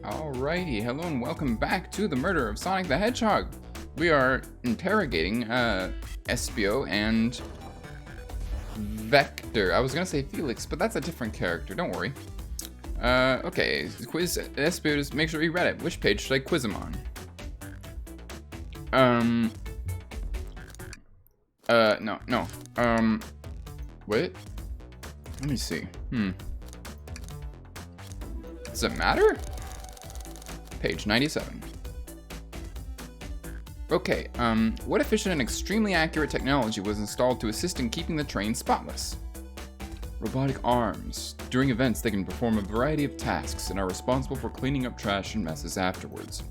Alrighty, hello and welcome back to the murder of Sonic the Hedgehog. We are interrogating Espio and Vector. I was gonna say Felix, but that's a different character, don't worry. Okay, quiz Espio, just make sure you read it. Which page should I quiz him on? No. Wait. Let me see. Does it matter? Page 97. Okay, what efficient and extremely accurate technology was installed to assist in keeping the train spotless? Robotic arms. During events, they can perform a variety of tasks and are responsible for cleaning up trash and messes afterwards.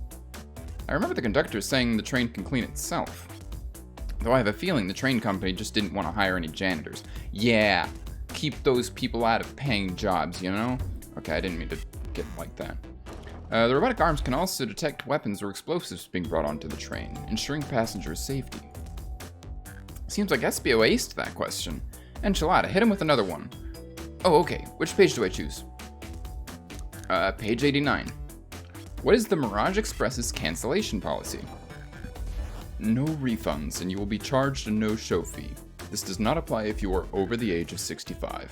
I remember the conductor saying the train can clean itself. Though I have a feeling the train company just didn't want to hire any janitors. Yeah, keep those people out of paying jobs, you know? Okay, I didn't mean to get like that. The robotic arms can also detect weapons or explosives being brought onto the train, ensuring passengers' safety. Seems like Espio aced that question. Enchilada, hit him with another one. Oh, okay. Which page do I choose? Page 89. What is the Mirage Express's cancellation policy? No refunds, and you will be charged a no-show fee. This does not apply if you are over the age of 65.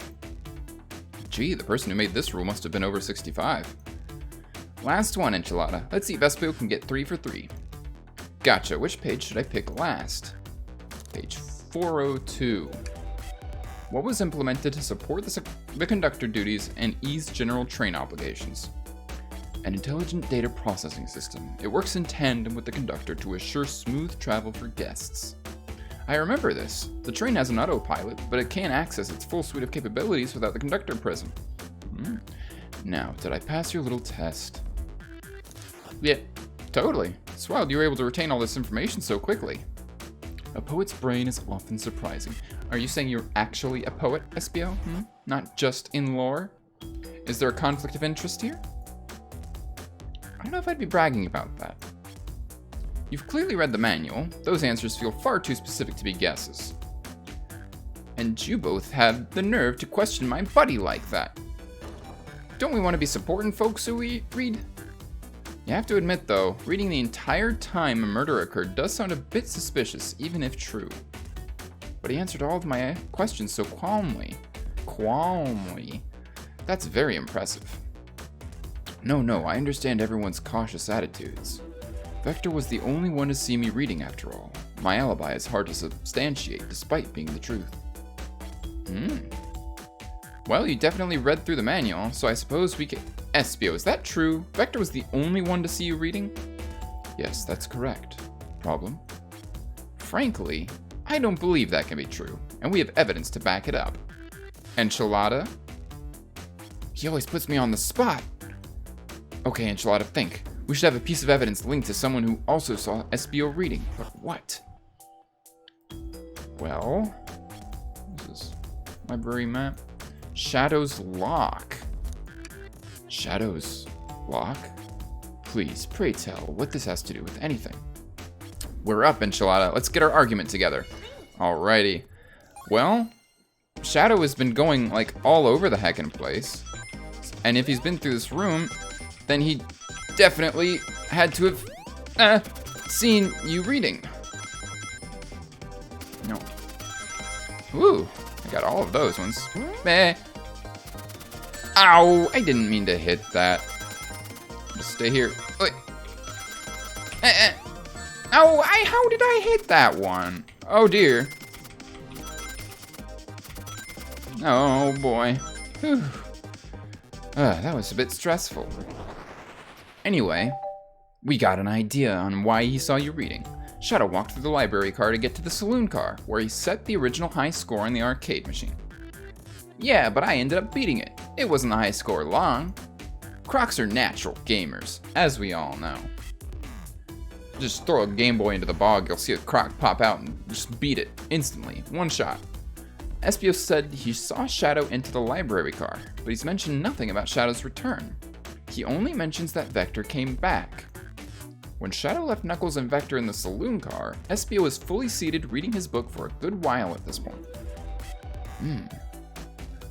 Gee, the person who made this rule must have been over 65. Last one, Enchilada. Let's see if Espio can get 3 for 3. Gotcha. Which page should I pick last? Page 402. What was implemented to support the conductor duties and ease general train obligations? An intelligent data processing system. It works in tandem with the conductor to assure smooth travel for guests. I remember this. The train has an autopilot, but it can't access its full suite of capabilities without the conductor present. Now, did I pass your little test? Yeah, totally. It's wild you were able to retain all this information so quickly. A poet's brain is often surprising. Are you saying you're actually a poet, Espio? Not just in lore? Is there a conflict of interest here? I don't know if I'd be bragging about that. You've clearly read the manual. Those answers feel far too specific to be guesses. And you both have the nerve to question my buddy like that. Don't we want to be supporting folks who we read? You have to admit, though, reading the entire time a murder occurred does sound a bit suspicious, even if true. But he answered all of my questions so calmly. That's very impressive. No, I understand everyone's cautious attitudes. Vector was the only one to see me reading after all. My alibi is hard to substantiate, despite being the truth. Well, you definitely read through the manual, so I suppose we can... Espio, is that true? Vector was the only one to see you reading? Yes, that's correct. Problem? Frankly, I don't believe that can be true, and we have evidence to back it up. Enchilada? He always puts me on the spot. Okay, Enchilada, think. We should have a piece of evidence linked to someone who also saw Espio reading, but what? Well, this is library map. Shadow's lock. Shadow's lock? Please, pray tell what this has to do with anything. We're up, Enchilada. Let's get our argument together. Alrighty. Well, Shadow has been going, like, all over the heckin' place. And if he's been through this room, then he definitely had to have seen you reading. No. Ooh, I got all of those ones. Meh. Ow, I didn't mean to hit that. Just stay here. Wait. Ow, how did I hit that one? Oh dear. Oh boy. Whew. That was a bit stressful. Anyway, we got an idea on why he saw you reading. Shadow walked through the library car to get to the saloon car, where he set the original high score on the arcade machine. Yeah, but I ended up beating it. It wasn't a high score long. Crocs are natural gamers, as we all know. Just throw a Game Boy into the bog, you'll see a croc pop out and just beat it instantly, one shot. Espio said he saw Shadow into the library car, but he's mentioned nothing about Shadow's return. He only mentions that Vector came back. When Shadow left Knuckles and Vector in the saloon car, Espio was fully seated reading his book for a good while at this point.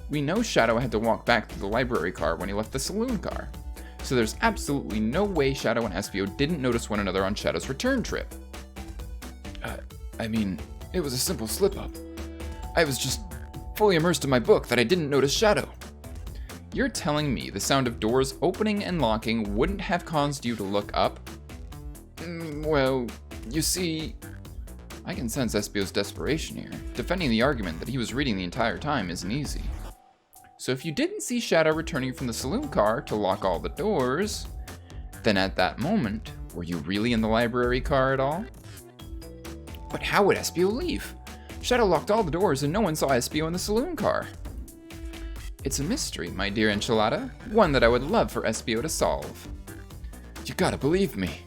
We know Shadow had to walk back to the library car when he left the saloon car. So so there's absolutely no way Shadow and Espio didn't notice one another on Shadow's return trip. I mean, it was a simple slip-up. I was just fully immersed in my book that I didn't notice Shadow. You're telling me the sound of doors opening and locking wouldn't have caused you to look up? Well, you see, I can sense Espio's desperation here. Defending the argument that he was reading the entire time isn't easy. So if you didn't see Shadow returning from the saloon car to lock all the doors, then at that moment, were you really in the library car at all? But how would Espio leave? Shadow locked all the doors and no one saw Espio in the saloon car. It's a mystery, my dear Enchilada, one that I would love for Espio to solve. You gotta believe me.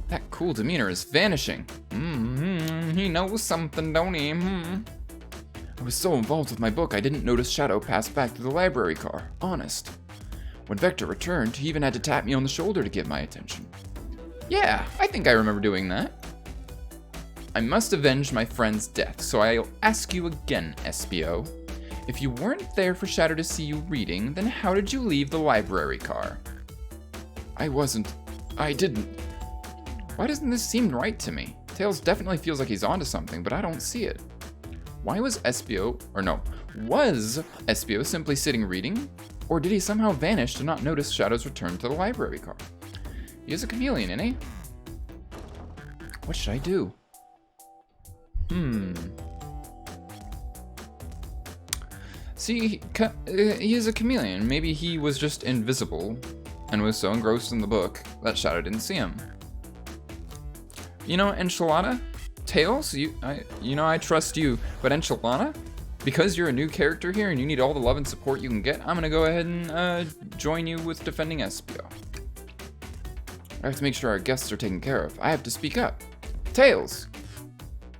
That cool demeanor is vanishing. He knows something, don't he? I was so involved with my book I didn't notice Shadow pass back to the library car, honest. When Vector returned, he even had to tap me on the shoulder to get my attention. Yeah, I think I remember doing that. I must avenge my friend's death, so I'll ask you again, Espio. If you weren't there for Shadow to see you reading, then how did you leave the library car? I didn't. Why doesn't this seem right to me? Tails definitely feels like he's onto something, but I don't see it. Was Espio simply sitting reading? Or did he somehow vanish to not notice Shadow's return to the library car? He is a chameleon, isn't he? What should I do? See, he is a chameleon. Maybe he was just invisible and was so engrossed in the book that Shadow didn't see him. You know, Enchilada? Tails, I trust you, but Enchilada? Because you're a new character here and you need all the love and support you can get, I'm gonna go ahead and join you with defending Espio. I have to make sure our guests are taken care of. I have to speak up. Tails!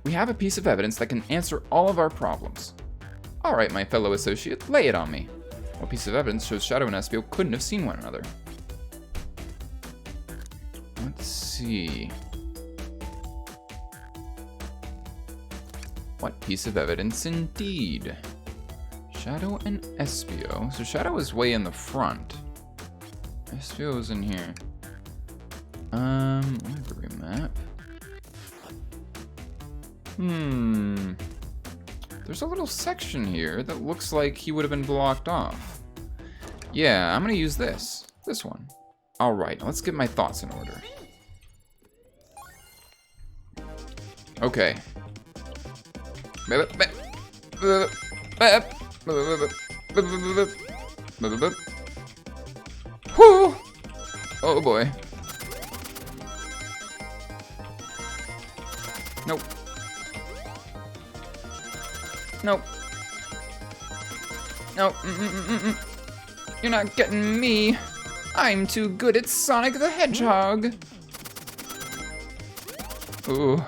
We have a piece of evidence that can answer all of our problems. Alright, my fellow associate, lay it on me. What piece of evidence shows Shadow and Espio couldn't have seen one another? Let's see. What piece of evidence indeed? Shadow and Espio. So Shadow is way in the front. Espio is in here. Library map. There's a little section here that looks like he would have been blocked off. Yeah, I'm gonna use this. This one. Alright, let's get my thoughts in order. Okay. Whew! Oh boy. Nope. Nope. Nope. You're not getting me. I'm too good at Sonic the Hedgehog. Ooh.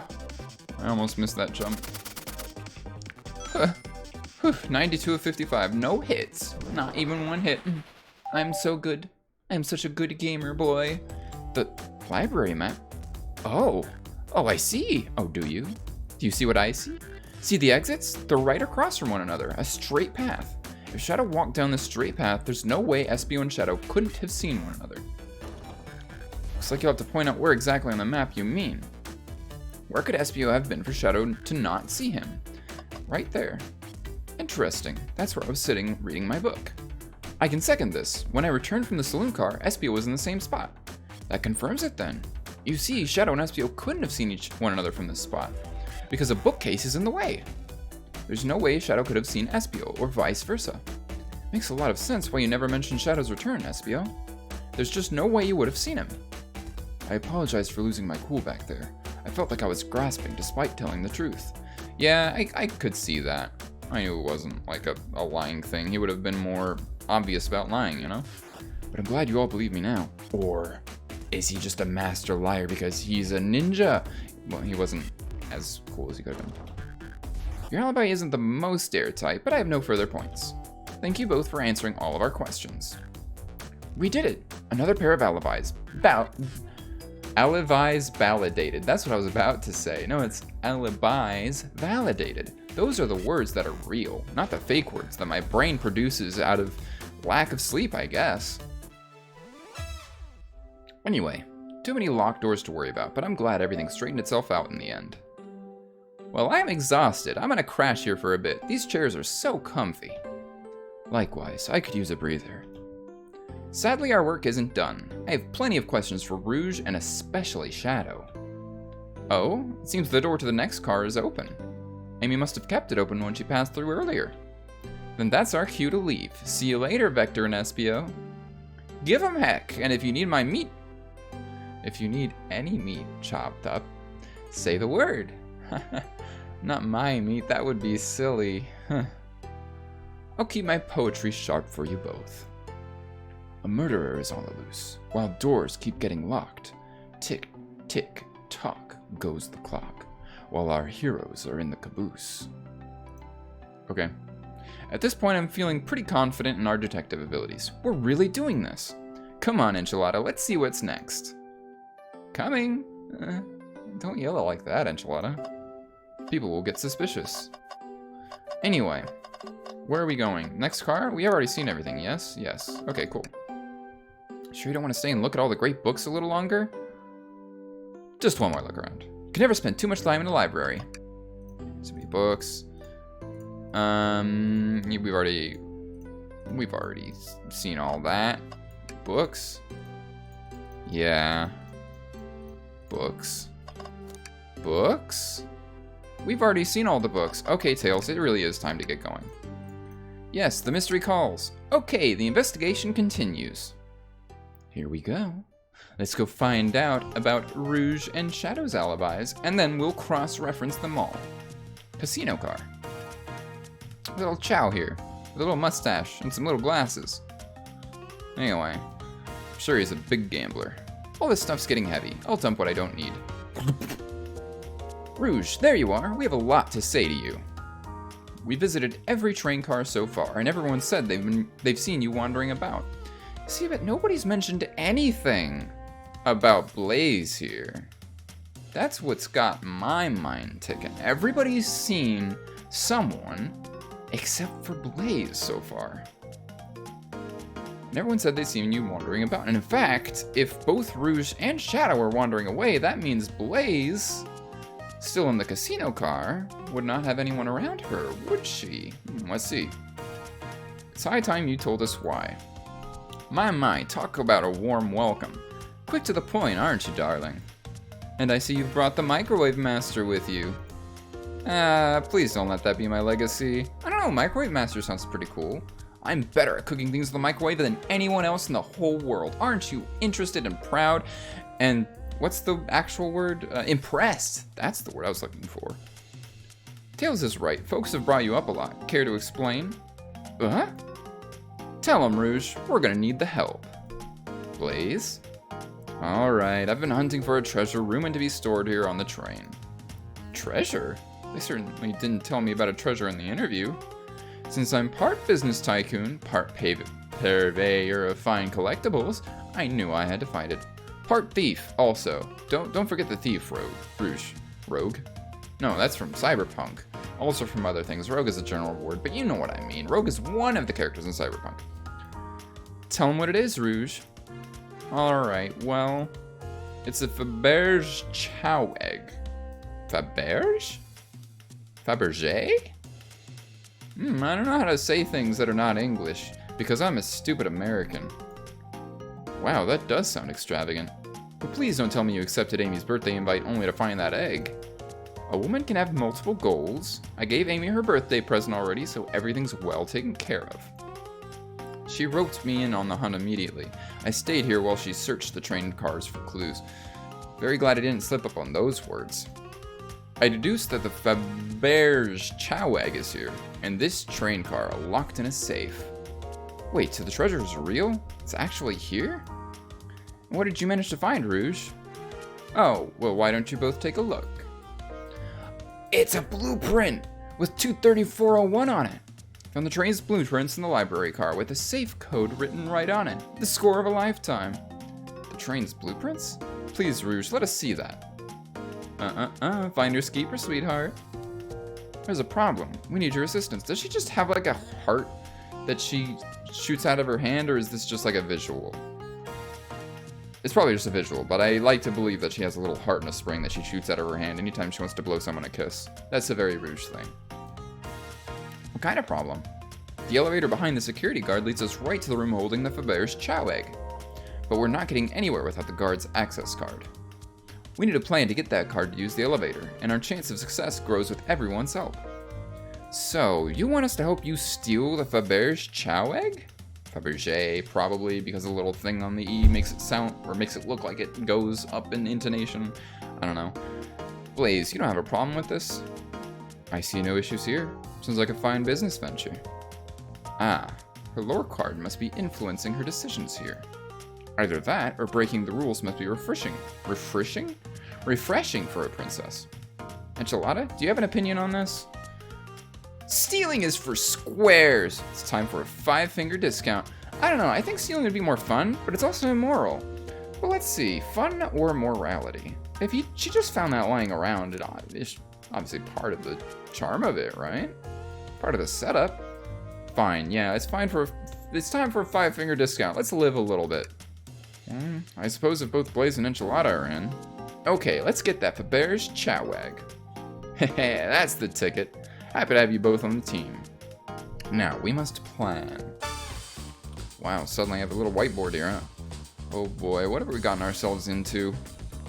I almost missed that jump. 92 of 55. No hits. Not even one hit. I'm so good. I'm such a good gamer, boy. The library map? Oh, I see. Oh, do you? Do you see what I see? See the exits? They're right across from one another, a straight path. If Shadow walked down this straight path, there's no way Espio and Shadow couldn't have seen one another. Looks like you'll have to point out where exactly on the map you mean. Where could Espio have been for Shadow to not see him? Right there. Interesting. That's where I was sitting reading my book. I can second this. When I returned from the saloon car, Espio was in the same spot. That confirms it then. You see, Shadow and Espio couldn't have seen one another from this spot, because a bookcase is in the way. There's no way Shadow could have seen Espio, or vice versa. Makes a lot of sense why you never mentioned Shadow's return, Espio. There's just no way you would have seen him. I apologize for losing my cool back there. I felt like I was grasping despite telling the truth. Yeah, I could see that. I knew it wasn't like a lying thing. He would have been more obvious about lying, you know? But I'm glad you all believe me now. Or is he just a master liar because he's a ninja? Well, he wasn't as cool as he could have been. Your alibi isn't the most airtight, but I have no further points. Thank you both for answering all of our questions. We did it! Another pair of alibis. Alibis validated. That's what I was about to say. No, it's alibis validated. Those are the words that are real, not the fake words that my brain produces out of lack of sleep, I guess. Anyway, too many locked doors to worry about, but I'm glad everything straightened itself out in the end. Well, I'm exhausted. I'm gonna crash here for a bit. These chairs are so comfy. Likewise, I could use a breather. Sadly, our work isn't done. I have plenty of questions for Rouge and especially Shadow. Oh, it seems the door to the next car is open. Amy must have kept it open when she passed through earlier. Then that's our cue to leave. See you later, Vector and Espio. Give 'em heck, and if you need any meat chopped up, say the word. Not my meat, that would be silly. I'll keep my poetry sharp for you both. A murderer is on the loose, while doors keep getting locked. Tick, tick, tock goes the clock, while our heroes are in the caboose. Okay. At this point, I'm feeling pretty confident in our detective abilities. We're really doing this. Come on, Enchilada, let's see what's next. Coming! Don't yell like that, Enchilada. People will get suspicious. Anyway, where are we going? Next car? We have already seen everything, yes? Yes. Okay, cool. Sure you don't want to stay and look at all the great books a little longer? Just one more look around. You can never spend too much time in the library. So many books. We've already seen all that. Books? Yeah. Books. Books? We've already seen all the books. Okay, Tails, it really is time to get going. Yes, the mystery calls. Okay, the investigation continues. Here we go. Let's go find out about Rouge and Shadow's alibis, and then we'll cross-reference them all. Casino car. Little Chow here, with a little mustache and some little glasses. Anyway, I'm sure he's a big gambler. All this stuff's getting heavy. I'll dump what I don't need. Rouge, there you are. We have a lot to say to you. We visited every train car so far, and everyone said they've seen you wandering about. See, but nobody's mentioned anything about Blaze here. That's what's got my mind ticking. Everybody's seen someone except for Blaze so far. And everyone said they've seen you wandering about. And in fact, if both Rouge and Shadow are wandering away, that means Blaze, still in the casino car, would not have anyone around her, would she? Let's see. It's high time you told us why. My, talk about a warm welcome. Quick to the point, aren't you, darling? And I see you've brought the Microwave Master with you. Please don't let that be my legacy. I don't know, Microwave Master sounds pretty cool. I'm better at cooking things in the microwave than anyone else in the whole world. Aren't you interested and proud? And what's the actual word? Impressed. That's the word I was looking for. Tails is right. Folks have brought you up a lot. Care to explain? Tell them, Rouge. We're gonna need the help. Blaze? Alright, I've been hunting for a treasure rumored to be stored here on the train. Treasure? They certainly didn't tell me about a treasure in the interview. Since I'm part business tycoon, part purveyor of fine collectibles, I knew I had to find it. Part thief, also. Don't forget the thief, Rouge. Rogue? No, that's from Cyberpunk. Also from other things. Rogue is a general word, but you know what I mean. Rogue is one of the characters in Cyberpunk. Tell him what it is, Rouge. Alright, well, it's a Faberge Chow egg. Faberge? Fabergé? I don't know how to say things that are not English, because I'm a stupid American. Wow, that does sound extravagant. But please don't tell me you accepted Amy's birthday invite only to find that egg. A woman can have multiple goals. I gave Amy her birthday present already, so everything's well taken care of. She roped me in on the hunt immediately. I stayed here while she searched the train cars for clues. Very glad I didn't slip up on those words. I deduced that the Faberge Chow egg is here, and this train car locked in a safe. Wait, so the treasure is real? It's actually here? What did you manage to find, Rouge? Oh, well, why don't you both take a look? It's a blueprint with 23401 on it. Found the train's blueprints in the library car with a safe code written right on it. The score of a lifetime. The train's blueprints? Please, Rouge, let us see that. Finders keeper, sweetheart. There's a problem. We need your assistance. Does she just have like a heart that she shoots out of her hand, or is this just like a visual? It's probably just a visual, but I like to believe that she has a little heart in a spring that she shoots out of her hand anytime she wants to blow someone a kiss. That's a very Rouge thing. What kind of problem? The elevator behind the security guard leads us right to the room holding the Faberge chow egg. But we're not getting anywhere without the guard's access card. We need a plan to get that card to use the elevator, and our chance of success grows with everyone's help. So, you want us to help you steal the Faberge chow egg? Faberge, probably, because the little thing on the E makes it sound, or makes it look like it goes up in intonation. I don't know. Blaze, you don't have a problem with this? I see no issues here. Sounds like a fine business venture. Ah, her lore card must be influencing her decisions here. Either that, or breaking the rules must be refreshing. Refreshing? Refreshing for a princess. Enchilada, do you have an opinion on this? Stealing is for squares. It's time for a 5-finger discount. I don't know, I think stealing would be more fun, but it's also immoral. Well, let's see, fun or morality? She just found that lying around, it's obviously part of the charm of it, right? Part of the setup. Fine, yeah, it's time for a 5-finger discount. Let's live a little bit. I suppose if both Blaze and Enchilada are in. Okay, let's get that Faberge chow egg. Heh, that's the ticket. Happy to have you both on the team. Now, we must plan. Wow, suddenly I have a little whiteboard here, huh? Oh boy, what have we gotten ourselves into?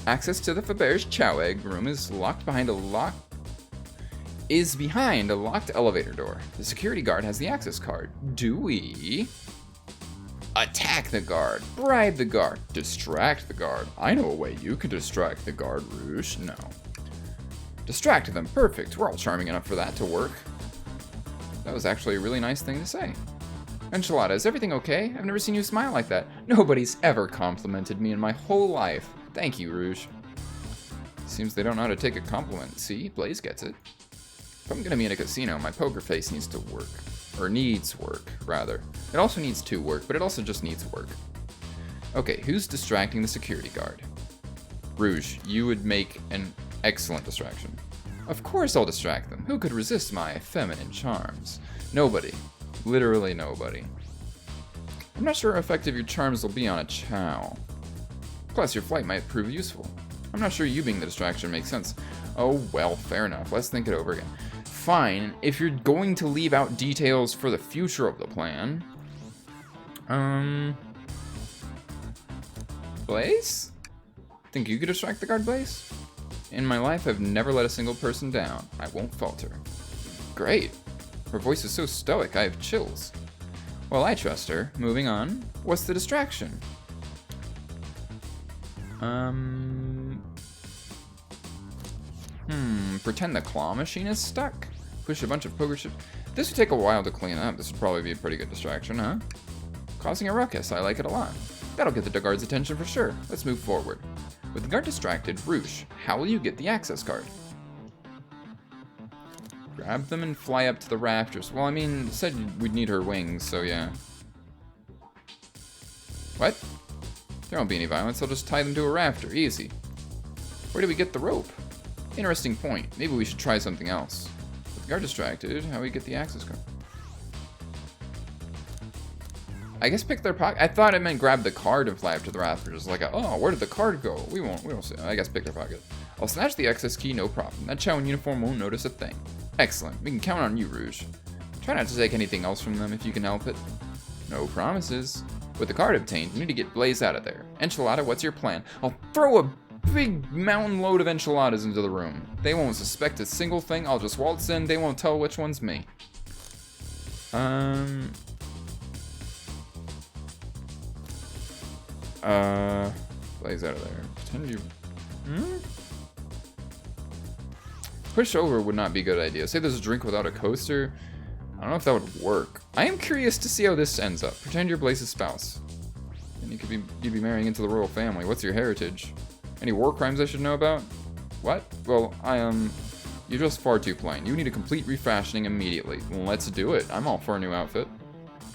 Access to the Faberge chow egg room is behind a locked elevator door. The security guard has the access card. Do we attack the guard, bribe the guard, distract the guard? I know a way you can distract the guard, Rouge. No. Distract them. Perfect. We're all charming enough for that to work. That was actually a really nice thing to say. Enchilada, is everything okay? I've never seen you smile like that. Nobody's ever complimented me in my whole life. Thank you, Rouge. Seems they don't know how to take a compliment. See? Blaze gets it. If I'm gonna be in a casino, my poker face needs to work. Or needs work, rather. It also needs to work, but it also just needs work. Okay, who's distracting the security guard? Rouge, you would make an excellent distraction. Of course I'll distract them. Who could resist my feminine charms? Nobody. Literally nobody. I'm not sure how effective your charms will be on a chow. Plus, your flight might prove useful. I'm not sure you being the distraction makes sense. Oh well, fair enough. Let's think it over again. Fine, if you're going to leave out details for the future of the plan. Blaze? Think you could distract the guard, Blaze? In my life, I've never let a single person down. I won't falter. Great. Her voice is so stoic, I have chills. Well, I trust her. Moving on. What's the distraction? Pretend the claw machine is stuck. Push a bunch of poker chips. This would take a while to clean up. This would probably be a pretty good distraction, huh? Causing a ruckus. I like it a lot. That'll get the guard's attention for sure. Let's move forward. With the guard distracted, Rouge, how will you get the access card? Grab them and fly up to the rafters. Well, I mean, it said we'd need her wings, so yeah. What? There won't be any violence. I'll just tie them to a rafter. Easy. Where do we get the rope? Interesting point. Maybe we should try something else. With the guard distracted, how do we get the access card? I guess pick their pocket. I thought it meant grab the card and fly up to the rafters. Like, oh, where did the card go? We won't see. I guess pick their pocket. I'll snatch the access key, no problem. That chow in uniform won't notice a thing. Excellent. We can count on you, Rouge. Try not to take anything else from them if you can help it. No promises. With the card obtained, we need to get Blaze out of there. Enchilada, what's your plan? I'll throw a big mountain load of enchiladas into the room. They won't suspect a single thing. I'll just waltz in. They won't tell which one's me. Blaze out of there. Pretend you... Push over would not be a good idea. Say there's a drink without a coaster. I don't know if that would work. I am curious to see how this ends up. Pretend you're Blaze's spouse. And you'd be marrying into the royal family. What's your heritage? Any war crimes I should know about? What? Well, you're just far too plain. You need a complete refashioning immediately. Let's do it. I'm all for a new outfit.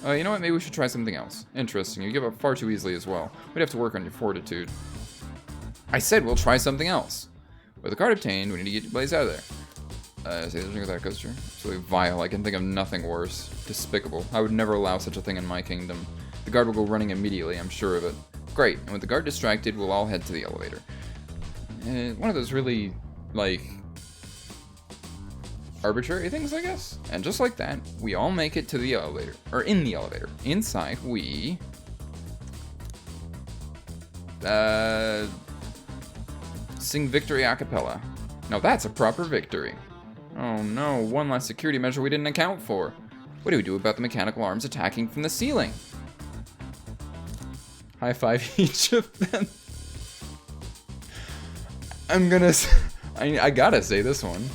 You know what? Maybe we should try something else. Interesting. You give up far too easily as well. We'd have to work on your fortitude. I said we'll try something else. With the card obtained, we need to get Blaze out of there. Say there's a drink without a coaster. Absolutely vile. I can think of nothing worse. Despicable. I would never allow such a thing in my kingdom. The guard will go running immediately, I'm sure of it. Great, and with the guard distracted, we'll all head to the elevator. One of those really, like, arbitrary things, I guess. And just like that, we all make it to the elevator, or in the elevator. Inside, we sing victory a cappella. Now that's a proper victory. Oh no, one last security measure we didn't account for. What do we do about the mechanical arms attacking from the ceiling? High five each of them. I gotta say this one.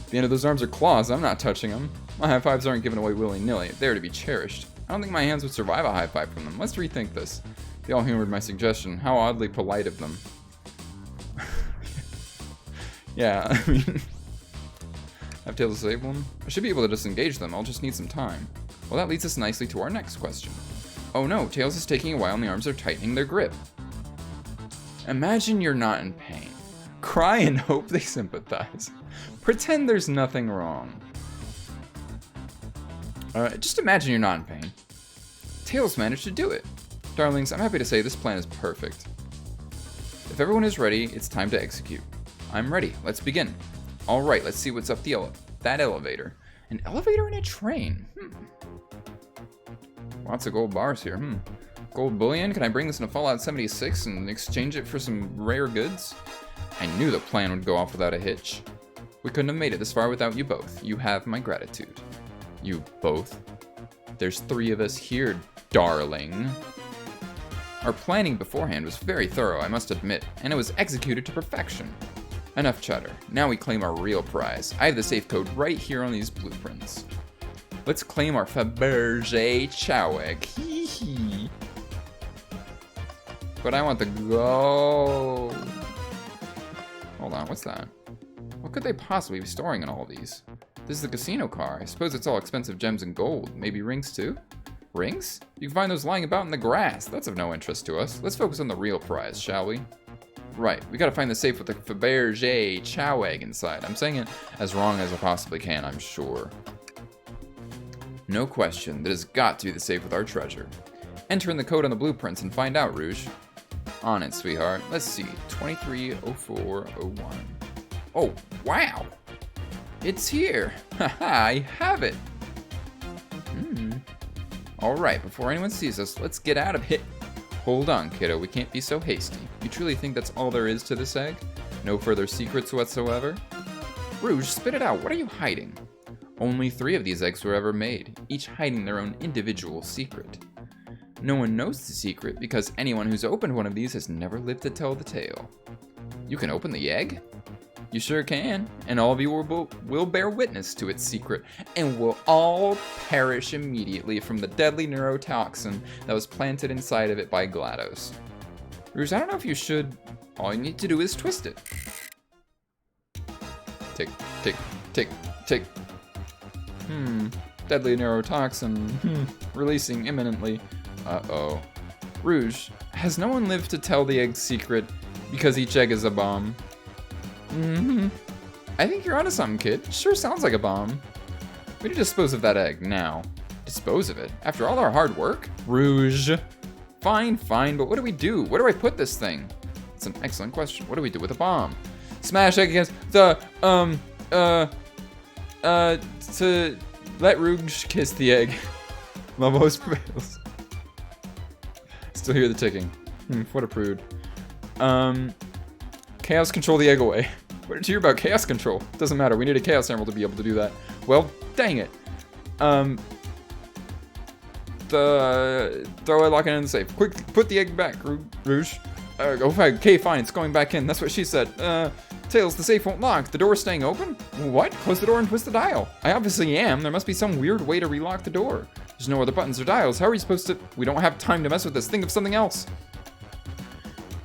The end of those arms are claws, I'm not touching them. My high fives aren't given away willy-nilly, they're to be cherished. I don't think my hands would survive a high five from them. Let's rethink this. They all humored my suggestion. How oddly polite of them. Yeah, I mean... Have Tails disable them? I should be able to disengage them, I'll just need some time. Well, that leads us nicely to our next question. Oh no, Tails is taking a while and the arms are tightening their grip. Imagine you're not in pain. Cry and hope they sympathize. Pretend there's nothing wrong. Just imagine you're not in pain. Tails managed to do it. Darlings, I'm happy to say this plan is perfect. If everyone is ready, it's time to execute. I'm ready. Let's begin. Alright, let's see what's up that elevator. An elevator and a train. Lots of gold bars here. Gold bullion? Can I bring this into Fallout 76 and exchange it for some rare goods? I knew the plan would go off without a hitch. We couldn't have made it this far without you both. You have my gratitude. You both? There's 3 of us here, darling. Our planning beforehand was very thorough, I must admit, and it was executed to perfection. Enough chatter. Now we claim our real prize. I have the safe code right here on these blueprints. Let's claim our Fabergé Choweg. Hee hee. But I want the gold. Hold on, what's that? What could they possibly be storing in all of these? This is the casino car. I suppose it's all expensive gems and gold. Maybe rings too? Rings? You can find those lying about in the grass. That's of no interest to us. Let's focus on the real prize, shall we? Right, we gotta find the safe with the Fabergé Choweg inside. I'm saying it as wrong as I possibly can, I'm sure. No question, that has got to be the safe with our treasure. Enter in the code on the blueprints and find out, Rouge. On it, sweetheart. Let's see, 230401. Oh, wow! It's here! Haha, I have it! Alright, before anyone sees us, let's get out of here. Hold on, kiddo, we can't be so hasty. You truly think that's all there is to this egg? No further secrets whatsoever? Rouge, spit it out, what are you hiding? Only 3 of these eggs were ever made, each hiding their own individual secret. No one knows the secret because anyone who's opened one of these has never lived to tell the tale. You can open the egg? You sure can, and all of you will bear witness to its secret, and will all perish immediately from the deadly neurotoxin that was planted inside of it by GLaDOS. Rouge, I don't know if you should. All you need to do is twist it. Tick, tick, tick, tick. Deadly neurotoxin. Releasing imminently. Uh-oh. Rouge, has no one lived to tell the egg's secret because each egg is a bomb? I think you're onto something, kid. Sure sounds like a bomb. We need to dispose of that egg now. Dispose of it? After all our hard work? Rouge. Fine, but what do we do? Where do I put this thing? It's an excellent question. What do we do with a bomb? Smash egg against the, to let Rouge kiss the egg. Mamos prevails. Still hear the ticking. What a prude. Chaos control the egg away. What did you hear about chaos control? Doesn't matter, we need a chaos emerald to be able to do that. Well, dang it. Throw it, lock it in the safe. Quick, put the egg back, Rouge. Okay, fine, it's going back in. That's what she said. Tails, the safe won't lock. The door's staying open? What? Close the door and twist the dial. I obviously am. There must be some weird way to relock the door. There's no other buttons or dials. How are we supposed to? We don't have time to mess with this. Think of something else.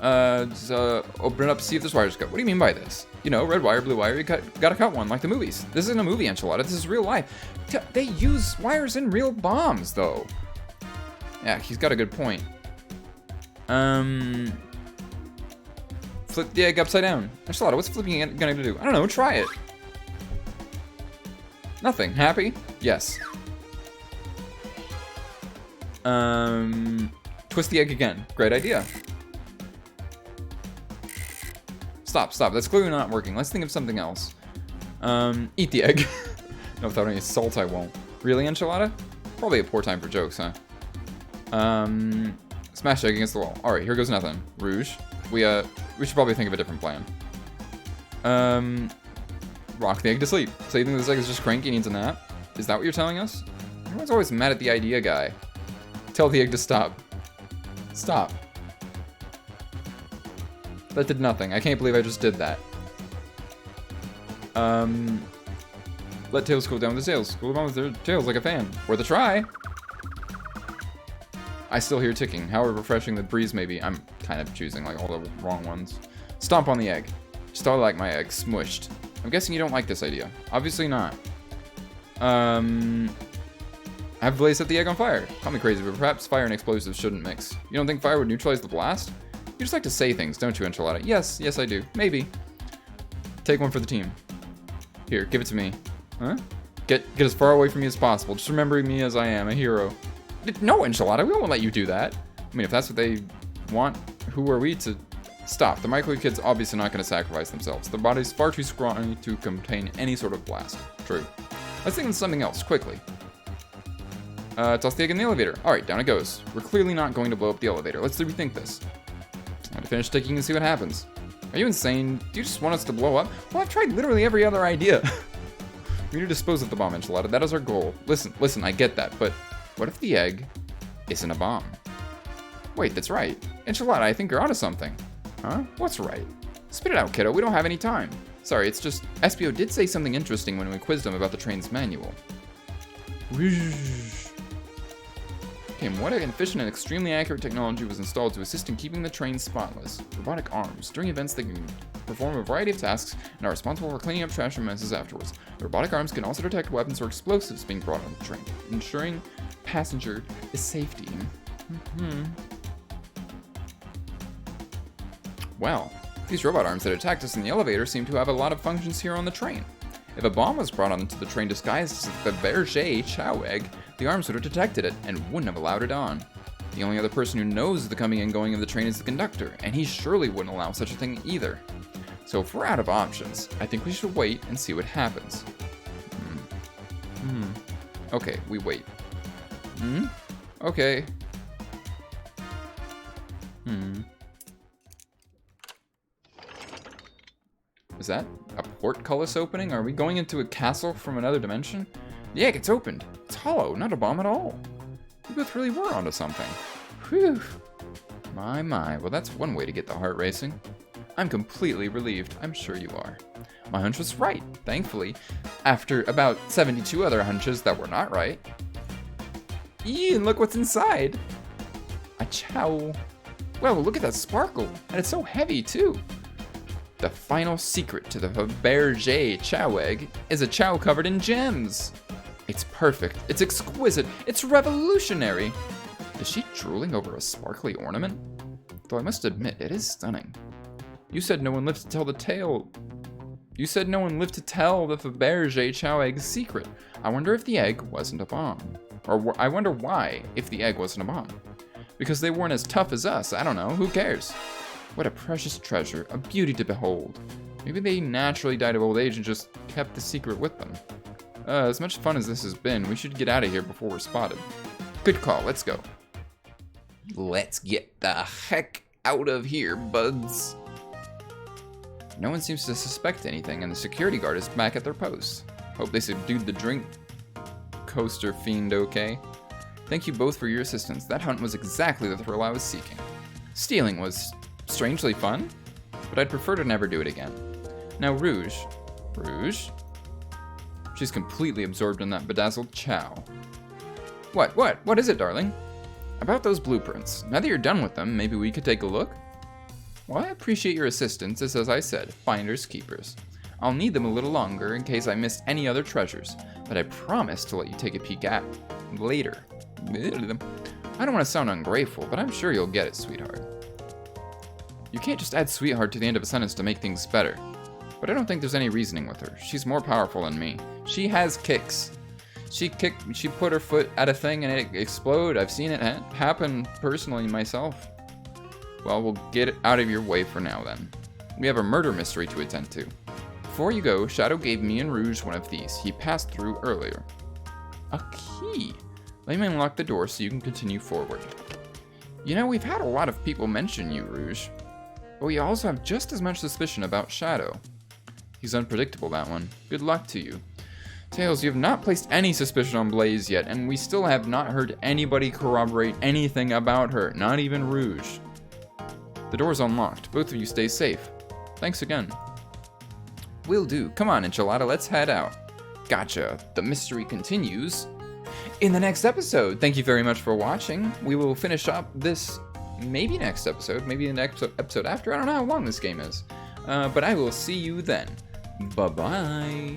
Just, open it up, see if this wire's cut. What do you mean by this? You know, red wire, blue wire, you gotta cut one, like the movies. This isn't a movie, Enchilada, this is real life. They use wires in real bombs, though. Yeah, he's got a good point. Flip the egg upside down. Enchilada, what's flipping it gonna do? I don't know, try it. Nothing. Happy? Yes. Twist the egg again. Great idea. Stop. That's clearly not working. Let's think of something else. Eat the egg. No, without any salt, I won't. Really, enchilada? Probably a poor time for jokes, huh? Smash egg against the wall. Alright, here goes nothing. Rouge. We should probably think of a different plan. Rock the egg to sleep. So you think this egg is just cranky and needs a nap? Is that what you're telling us? Everyone's always mad at the idea guy. Tell the egg to stop. Stop. That did nothing. I can't believe I just did that. Let tails cool down with the tails. Cool down with their tails like a fan. Worth a try. I still hear ticking. However refreshing the breeze may be, I'm kind of choosing like all the wrong ones. Stomp on the egg. Still like my egg smushed. I'm guessing you don't like this idea. Obviously not. Have Blaze set the egg on fire. Call me crazy, but perhaps fire and explosives shouldn't mix. You don't think fire would neutralize the blast? You just like to say things, don't you, Enchilada? Yes, I do. Maybe. Take one for the team. Here, give it to me. Huh? Get as far away from me as possible. Just remembering me as I am, a hero. No, Enchilada, we won't let you do that. I mean, if that's what they want, who are we to stop? The microwave kid's obviously not going to sacrifice themselves. Their body's far too scrawny to contain any sort of blast. True. Let's think of something else, quickly. Toss the egg in the elevator. Alright, down it goes. We're clearly not going to blow up the elevator. Let's rethink this. I'm going to finish ticking and see what happens. Are you insane? Do you just want us to blow up? Well, I've tried literally every other idea. We need to dispose of the bomb, Enchilada. That is our goal. Listen, I get that, but what if the egg isn't a bomb? Wait, that's right. Enchilada, I think you're onto something. Huh? What's right? Spit it out, kiddo. We don't have any time. Sorry, it's just SBO did say something interesting when we quizzed him about the train's manual. Okay, what an efficient and extremely accurate technology was installed to assist in keeping the train spotless. Robotic arms. During events, they can perform a variety of tasks and are responsible for cleaning up trash and messes afterwards. The robotic arms can also detect weapons or explosives being brought on the train, ensuring passenger is safety. Well, these robot arms that attacked us in the elevator seem to have a lot of functions here on the train. If a bomb was brought onto the train disguised as the Berger Chow egg, the arms would have detected it and wouldn't have allowed it on. The only other person who knows the coming and going of the train is the conductor, and he surely wouldn't allow such a thing either. So if we're out of options, I think we should wait and see what happens. Okay, we wait. Okay. Is that a portcullis opening? Are we going into a castle from another dimension? The egg, it's opened. It's hollow, not a bomb at all. We both really were onto something. Whew. My. Well, that's one way to get the heart racing. I'm completely relieved. I'm sure you are. My hunch was right, thankfully, after about 72 other hunches that were not right. Eee, and look what's inside. A chow. Well, look at that sparkle. And it's so heavy, too. The final secret to the Fabergé chow egg is a chow covered in gems. It's perfect. It's exquisite. It's revolutionary. Is she drooling over a sparkly ornament? Though I must admit, it is stunning. You said no one lived to tell the tale. You said no one lived to tell the Fabergé chow egg's secret. I wonder if the egg wasn't a bomb. Or I wonder why, if the egg wasn't a bomb. Because they weren't as tough as us. I don't know. Who cares? What a precious treasure, a beauty to behold. Maybe they naturally died of old age and just kept the secret with them. As much fun as this has been, we should get out of here before we're spotted. Good call, let's go. Let's get the heck out of here, buds. No one seems to suspect anything, and the security guard is back at their post. Hope they subdued the drink coaster fiend okay. Thank you both for your assistance. That hunt was exactly the thrill I was seeking. Stealing was strangely fun, but I'd prefer to never do it again. Now Rouge. She's completely absorbed in that bedazzled chow. What is it, darling? About those blueprints. Now that you're done with them, maybe we could take a look? Well, I appreciate your assistance, as I said, finders keepers. I'll need them a little longer in case I missed any other treasures, but I promise to let you take a peek at later. I don't want to sound ungrateful, but I'm sure you'll get it, sweetheart. You can't just add sweetheart to the end of a sentence to make things better. But I don't think there's any reasoning with her. She's more powerful than me. She has kicks. She put her foot at a thing and it exploded. I've seen it happen personally myself. Well, we'll get it out of your way for now then. We have a murder mystery to attend to. Before you go, Shadow gave me and Rouge one of these. He passed through earlier. A key. Let me unlock the door so you can continue forward. You know, we've had a lot of people mention you, Rouge. But we also have just as much suspicion about Shadow. He's unpredictable, that one. Good luck to you. Tails, you have not placed any suspicion on Blaze yet, and we still have not heard anybody corroborate anything about her, not even Rouge. The door's unlocked. Both of you stay safe. Thanks again. Will do. Come on, Enchilada, let's head out. Gotcha. The mystery continues in the next episode. Thank you very much for watching. We will finish up this maybe next episode, maybe the next episode after. I don't know how long this game is. But I will see you then. Bye-bye.